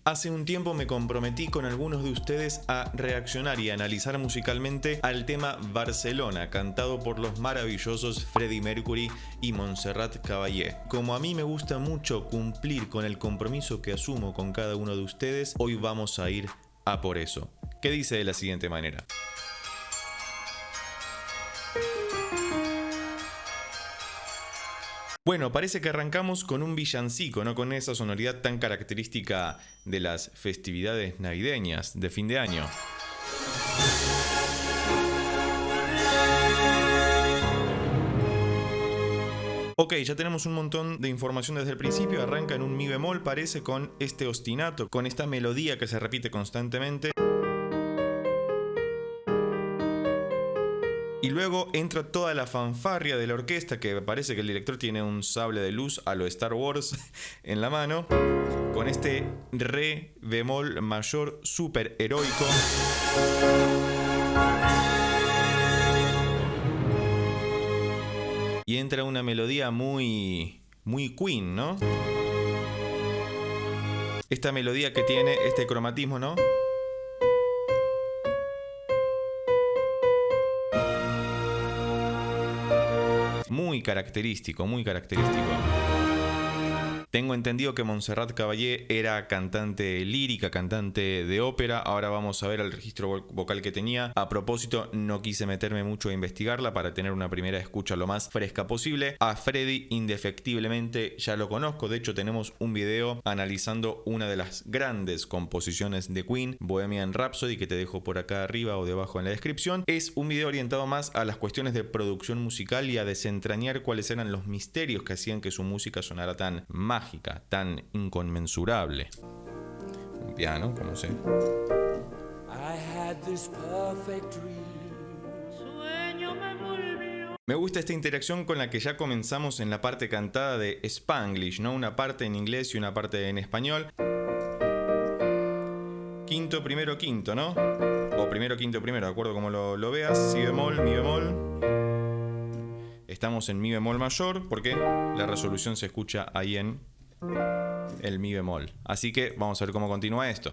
Hace un tiempo me comprometí con algunos de ustedes a reaccionar y analizar musicalmente al tema Barcelona, cantado por los maravillosos Freddie Mercury y Montserrat Caballé. Como a mí me gusta mucho cumplir con el compromiso que asumo con cada uno de ustedes, hoy vamos a ir a por eso. ¿Qué dice de la siguiente manera? Bueno, parece que arrancamos con un villancico, no con esa sonoridad tan característica de las festividades navideñas de fin de año. Ok, ya tenemos un montón de información desde el principio. Arranca en un mi bemol, parece, con este ostinato, con esta melodía que se repite constantemente. Y luego entra toda la fanfarria de la orquesta, que parece que el director tiene un sable de luz a lo Star Wars en la mano, con este re bemol mayor súper heroico. Y entra una melodía muy Queen, ¿no? Esta melodía que tiene este cromatismo, ¿no? Muy característico, muy característico. Tengo entendido que Montserrat Caballé era cantante lírica, cantante de ópera. Ahora vamos a ver el registro vocal que tenía. A propósito, no quise meterme mucho a investigarla para tener una primera escucha lo más fresca posible. A Freddie, indefectiblemente, ya lo conozco. De hecho, tenemos un video analizando una de las grandes composiciones de Queen, Bohemian Rhapsody, que te dejo por acá arriba o debajo en la descripción. Es un video orientado más a las cuestiones de producción musical y a desentrañar cuáles eran los misterios que hacían que su música sonara tan mágica, tan inconmensurable. Un piano, como sé. Me gusta esta interacción con la que ya comenzamos en la parte cantada de Spanglish, ¿no? Una parte en inglés y una parte en español. Quinto, primero, quinto, ¿no? O primero, quinto, primero, de acuerdo como lo veas. Si bemol, mi bemol. Estamos en mi bemol mayor porque la resolución se escucha ahí en el mi bemol. Así que vamos a ver cómo continúa esto.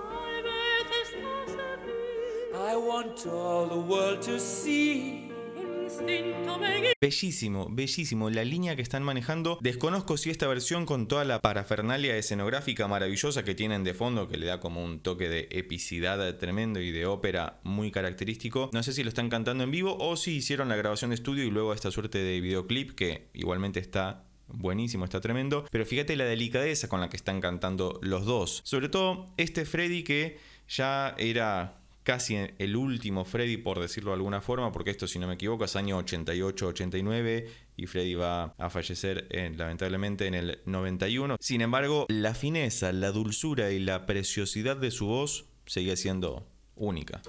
Bellísimo, bellísimo la línea que están manejando. Desconozco si esta versión, con toda la parafernalia escenográfica maravillosa que tienen de fondo, que le da como un toque de epicidad tremendo y de ópera muy característico, no sé si lo están cantando en vivo o si hicieron la grabación de estudio y luego esta suerte de videoclip, que igualmente está buenísimo, está tremendo. Pero fíjate la delicadeza con la que están cantando los dos. Sobre todo este Freddie, que ya era casi el último Freddie, por decirlo de alguna forma, porque esto, si no me equivoco, es año 88-89 y Freddie va a fallecer lamentablemente en el 91. Sin embargo, la fineza, la dulzura y la preciosidad de su voz sigue siendo única.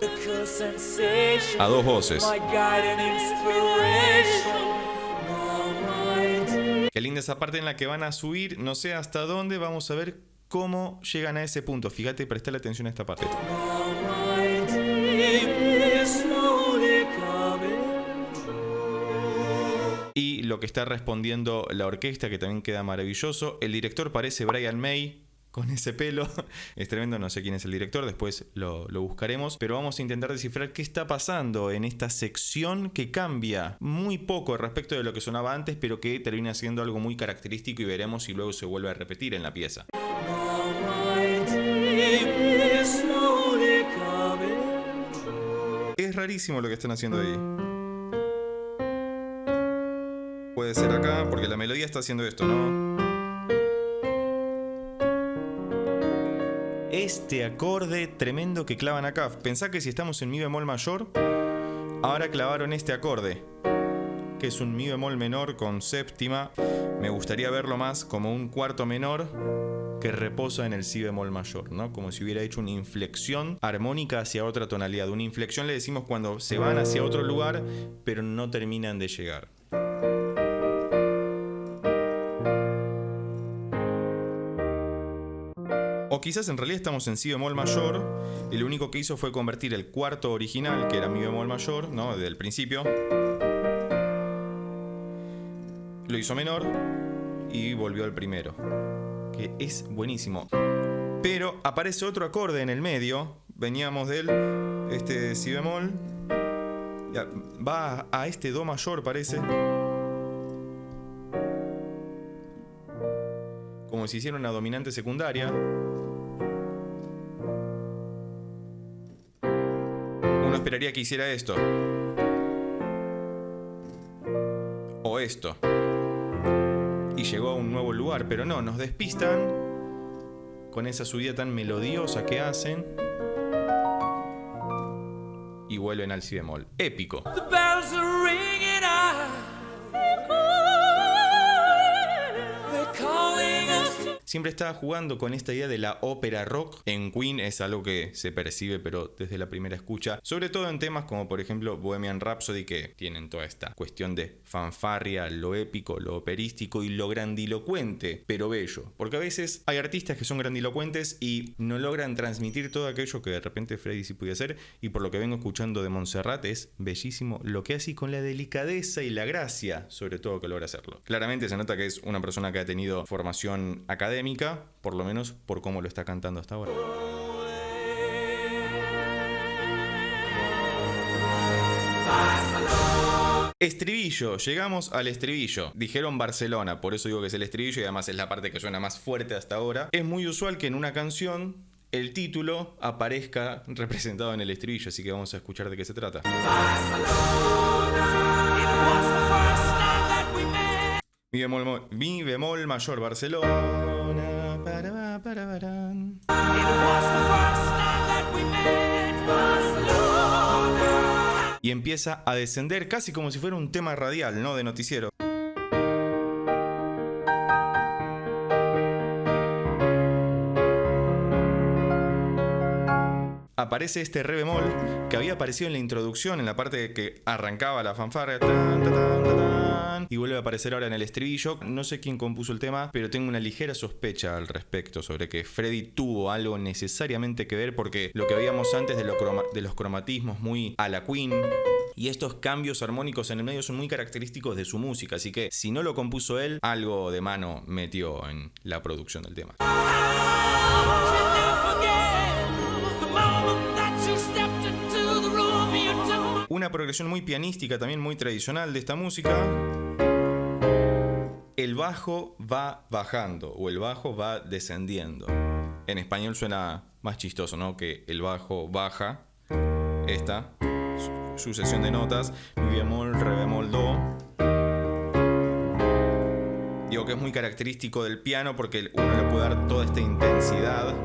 A dos voces. Qué linda esa parte en la que van a subir, no sé hasta dónde, vamos a ver cómo llegan a ese punto. Fíjate, prestale atención a esta parte. Y lo que está respondiendo la orquesta, que también queda maravilloso. El director parece Brian May, con ese pelo. Es tremendo, no sé quién es el director, después lo buscaremos. Pero vamos a intentar descifrar qué está pasando en esta sección que cambia muy poco respecto de lo que sonaba antes, pero que termina siendo algo muy característico y veremos si luego se vuelve a repetir en la pieza. Es rarísimo lo que están haciendo ahí. Puede ser acá, porque la melodía está haciendo esto, ¿no? Este acorde tremendo que clavan acá. Pensá que si estamos en mi bemol mayor, ahora clavaron este acorde, que es un mi bemol menor con séptima. Me gustaría verlo más como un cuarto menor que reposa en el si bemol mayor, ¿no? Como si hubiera hecho una inflexión armónica hacia otra tonalidad. Una inflexión le decimos cuando se van hacia otro lugar, pero no terminan de llegar. O quizás en realidad estamos en si bemol mayor y lo único que hizo fue convertir el cuarto original, que era mi bemol mayor, ¿no? Desde el principio, lo hizo menor y volvió al primero, que es buenísimo. Pero aparece otro acorde en el medio. Veníamos del si bemol. Va a este do mayor, parece. Como si hiciera una dominante secundaria. Uno esperaría que hiciera esto. O esto. Y llegó a un nuevo lugar, pero no, nos despistan con esa subida tan melodiosa que hacen. Y vuelven al si bemol. Épico. Siempre estaba jugando con esta idea de la ópera rock. En Queen es algo que se percibe, pero desde la primera escucha. Sobre todo en temas como, por ejemplo, Bohemian Rhapsody, que tienen toda esta cuestión de fanfarria, lo épico, lo operístico y lo grandilocuente, pero bello. Porque a veces hay artistas que son grandilocuentes y no logran transmitir todo aquello que de repente Freddie sí podía hacer. Y por lo que vengo escuchando de Montserrat, es bellísimo lo que hace, con la delicadeza y la gracia, sobre todo, que logra hacerlo. Claramente se nota que es una persona que ha tenido formación académica, por lo menos por cómo lo está cantando hasta ahora. Estribillo, llegamos al estribillo. Dijeron Barcelona, por eso digo que es el estribillo y además es la parte que suena más fuerte hasta ahora. Es muy usual que en una canción el título aparezca representado en el estribillo, así que vamos a escuchar de qué se trata. Mi bemol mayor, Barcelona. Y empieza a descender casi como si fuera un tema radial, ¿no? De noticiero. Aparece este re bemol que había aparecido en la introducción, en la parte que arrancaba la fanfarria. Y vuelve a aparecer ahora en el estribillo. No sé quién compuso el tema, pero tengo una ligera sospecha al respecto sobre que Freddie tuvo algo necesariamente que ver, porque lo que veíamos antes de los cromatismos muy a la Queen y estos cambios armónicos en el medio son muy característicos de su música, así que si no lo compuso él, algo de mano metió en la producción del tema. Una progresión muy pianística, también muy tradicional de esta música. El bajo va bajando o el bajo va descendiendo. En español suena más chistoso, ¿no? Que el bajo baja. Esta sucesión de notas. Mi bemol, re bemol, do. Digo que es muy característico del piano porque uno le puede dar toda esta intensidad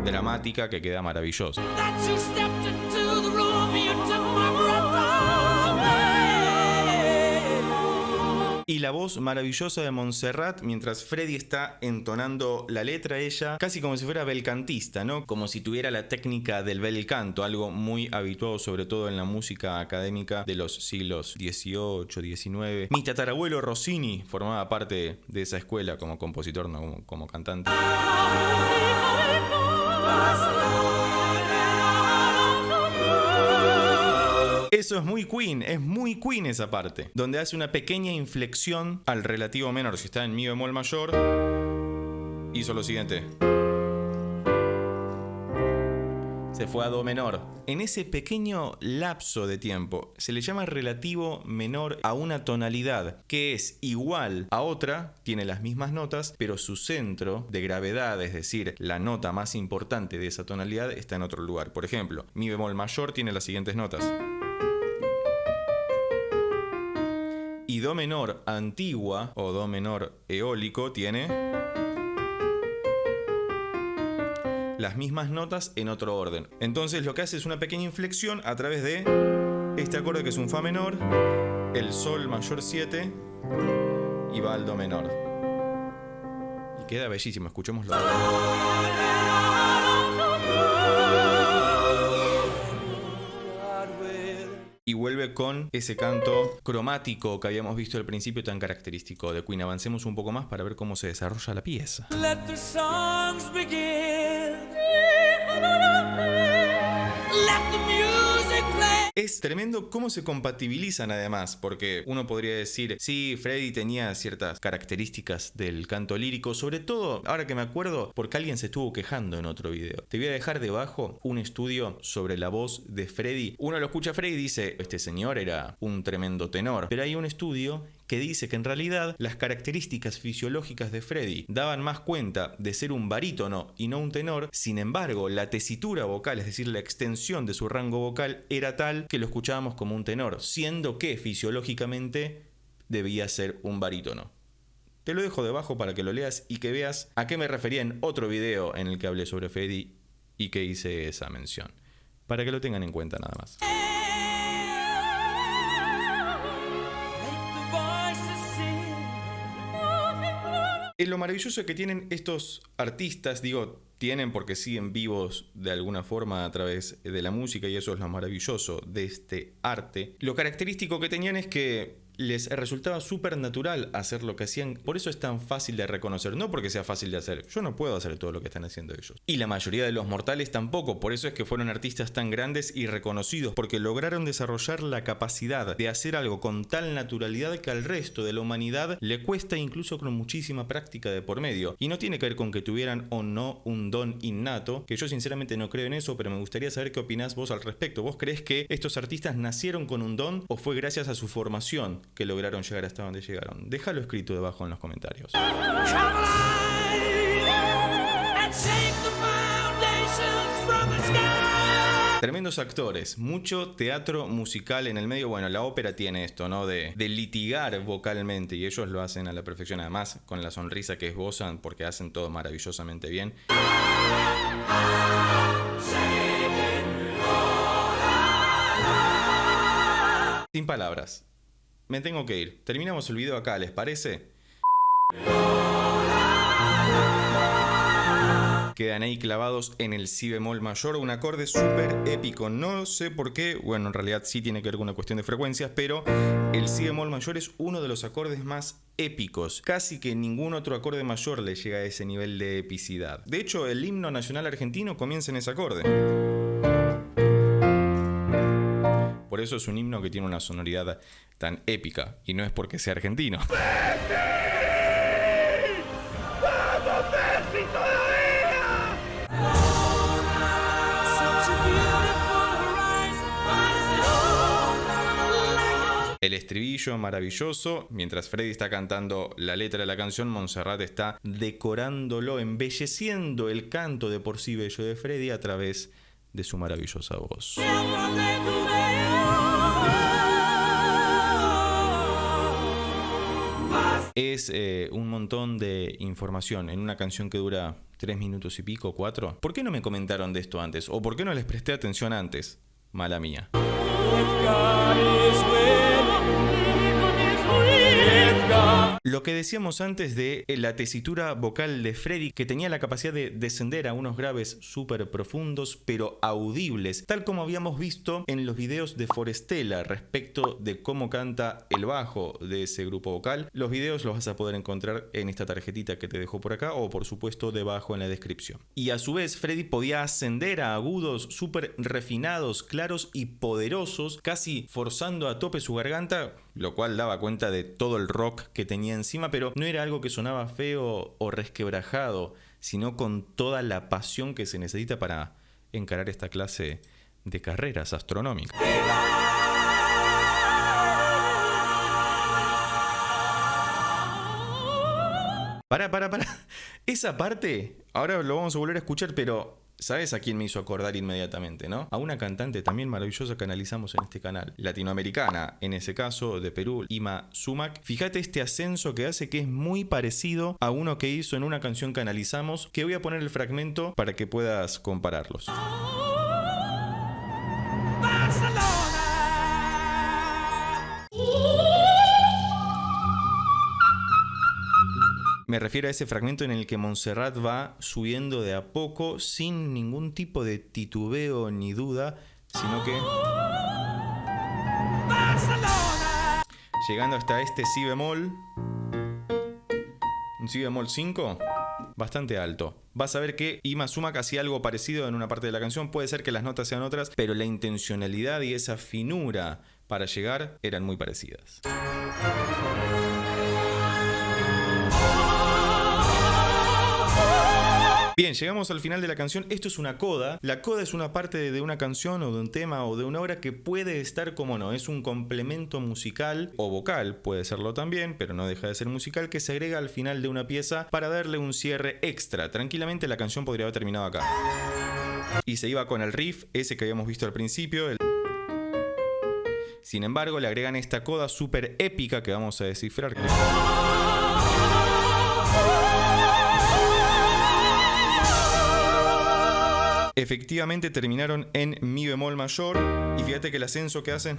dramática que queda maravillosa. Y la voz maravillosa de Montserrat mientras Freddie está entonando la letra, ella casi como si fuera belcantista, ¿no? Como si tuviera la técnica del bel canto, algo muy habituado sobre todo en la música académica de los siglos XVIII, XIX. Mi tatarabuelo Rossini formaba parte de esa escuela como compositor, no como cantante. Eso es muy Queen esa parte, donde hace una pequeña inflexión al relativo menor. Si está en mi bemol mayor, hizo lo siguiente. Se fue a do menor. En ese pequeño lapso de tiempo se le llama relativo menor a una tonalidad que es igual a otra, tiene las mismas notas, pero su centro de gravedad, es decir, la nota más importante de esa tonalidad, está en otro lugar. Por ejemplo, mi bemol mayor tiene las siguientes notas. Y do menor antigua o do menor eólico tiene las mismas notas en otro orden. Entonces lo que hace es una pequeña inflexión a través de este acorde que es un fa menor, el sol mayor 7 y va al do menor. Y queda bellísimo, escuchémoslo. Y vuelve con ese canto cromático que habíamos visto al principio, tan característico de Queen. Avancemos un poco más para ver cómo se desarrolla la pieza. Let the songs begin. Let the music play. Es es tremendo cómo se compatibilizan además, porque uno podría decir, sí, Freddy tenía ciertas características del canto lírico, sobre todo, ahora que me acuerdo, porque alguien se estuvo quejando en otro video. Te voy a dejar debajo un estudio sobre la voz de Freddy. Uno lo escucha a Freddy y dice, este señor era un tremendo tenor, pero hay un estudio que dice que en realidad las características fisiológicas de Freddy daban más cuenta de ser un barítono y no un tenor. Sin embargo, la tesitura vocal, es decir, la extensión de su rango vocal, era tal que lo escuchábamos como un tenor, siendo que fisiológicamente debía ser un barítono. Te lo dejo debajo para que lo leas y que veas a qué me refería en otro video en el que hablé sobre Freddy y que hice esa mención, para que lo tengan en cuenta nada más. Lo maravilloso que tienen estos artistas, digo, tienen porque siguen vivos de alguna forma a través de la música, y eso es lo maravilloso de este arte. Lo característico que tenían es que les resultaba súper natural hacer lo que hacían, por eso es tan fácil de reconocer, no porque sea fácil de hacer, yo no puedo hacer todo lo que están haciendo ellos. Y la mayoría de los mortales tampoco, por eso es que fueron artistas tan grandes y reconocidos, porque lograron desarrollar la capacidad de hacer algo con tal naturalidad que al resto de la humanidad le cuesta, incluso con muchísima práctica de por medio. Y no tiene que ver con que tuvieran o no un don innato, que yo sinceramente no creo en eso, pero me gustaría saber qué opinás vos al respecto. ¿Vos creés que estos artistas nacieron con un don o fue gracias a su formación que lograron llegar hasta donde llegaron? Déjalo escrito debajo en los comentarios. Tremendos actores, mucho teatro musical en el medio. Bueno, la ópera tiene esto, ¿no? De litigar vocalmente, y ellos lo hacen a la perfección, además con la sonrisa que esbozan, porque hacen todo maravillosamente bien. Sin palabras. Me tengo que ir. Terminamos el video acá, ¿les parece? Quedan ahí clavados en el si bemol mayor, un acorde súper épico. No sé por qué, bueno, en realidad sí tiene que ver con una cuestión de frecuencias, pero el si bemol mayor es uno de los acordes más épicos. Casi que ningún otro acorde mayor le llega a ese nivel de epicidad. De hecho, el himno nacional argentino comienza en ese acorde. Por eso es un himno que tiene una sonoridad tan épica, y no es porque sea argentino. El estribillo maravilloso, mientras Freddy está cantando la letra de la canción, Montserrat está decorándolo, embelleciendo el canto de por sí bello de Freddy a través de su maravillosa voz. Es un montón de información en una canción que dura 3 minutos y pico, 4. ¿Por qué no me comentaron de esto antes? ¿O por qué no les presté atención antes? Mala mía. Lo que decíamos antes de la tesitura vocal de Freddy, que tenía la capacidad de descender a unos graves súper profundos, pero audibles, tal como habíamos visto en los videos de Forestella respecto de cómo canta el bajo de ese grupo vocal. Los videos los vas a poder encontrar en esta tarjetita que te dejo por acá, o por supuesto debajo en la descripción. Y a su vez Freddy podía ascender a agudos súper refinados, claros y poderosos, casi forzando a tope su garganta, lo cual daba cuenta de todo el rock que tenía encima, pero no era algo que sonaba feo o resquebrajado, sino con toda la pasión que se necesita para encarar esta clase de carreras astronómicas. Para. Esa parte, ahora lo vamos a volver a escuchar, pero ¿sabes a quién me hizo acordar inmediatamente, no? A una cantante también maravillosa que analizamos en este canal, latinoamericana, en ese caso de Perú, Ima Sumac. Fíjate este ascenso que hace, que es muy parecido a uno que hizo en una canción que analizamos, que voy a poner el fragmento para que puedas compararlos. Me refiero a ese fragmento en el que Montserrat va subiendo de a poco sin ningún tipo de titubeo ni duda, sino que llegando hasta este si bemol, un si bemol 5, bastante alto. Vas a ver que Yma Sumac hacía algo parecido en una parte de la canción. Puede ser que las notas sean otras, pero la intencionalidad y esa finura para llegar eran muy parecidas. Bien, llegamos al final de la canción. Esto es una coda. La coda es una parte de una canción o de un tema o de una obra que puede estar como no. Es un complemento musical o vocal, puede serlo también, pero no deja de ser musical, que se agrega al final de una pieza para darle un cierre extra. Tranquilamente la canción podría haber terminado acá. Y se iba con el riff, ese que habíamos visto al principio. Sin embargo, le agregan esta coda súper épica que vamos a descifrar. Efectivamente terminaron en mi bemol mayor y fíjate que el ascenso que hacen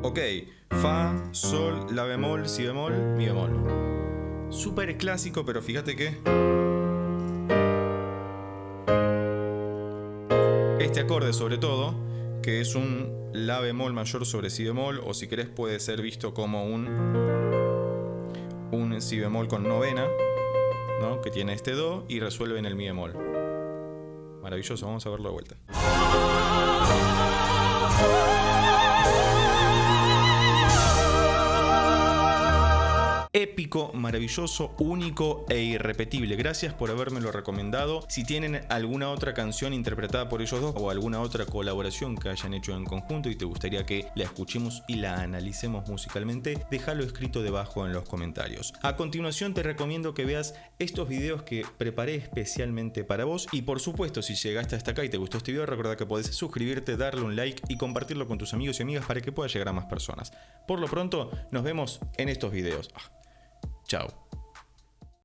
ok, fa, sol, la bemol, si bemol, mi bemol. Súper clásico, pero fíjate que este acorde sobre todo, que es un la bemol mayor sobre si bemol, o si querés puede ser visto como un si bemol con novena, ¿no? Que tiene este do y resuelve en el mi bemol. Maravilloso, vamos a verlo de vuelta. Épico, maravilloso, único e irrepetible. Gracias por habérmelo recomendado. Si tienen alguna otra canción interpretada por ellos dos o alguna otra colaboración que hayan hecho en conjunto y te gustaría que la escuchemos y la analicemos musicalmente, déjalo escrito debajo en los comentarios. A continuación te recomiendo que veas estos videos que preparé especialmente para vos y por supuesto si llegaste hasta acá y te gustó este video, recuerda que podés suscribirte, darle un like y compartirlo con tus amigos y amigas para que pueda llegar a más personas. Por lo pronto, nos vemos en estos videos. Chao.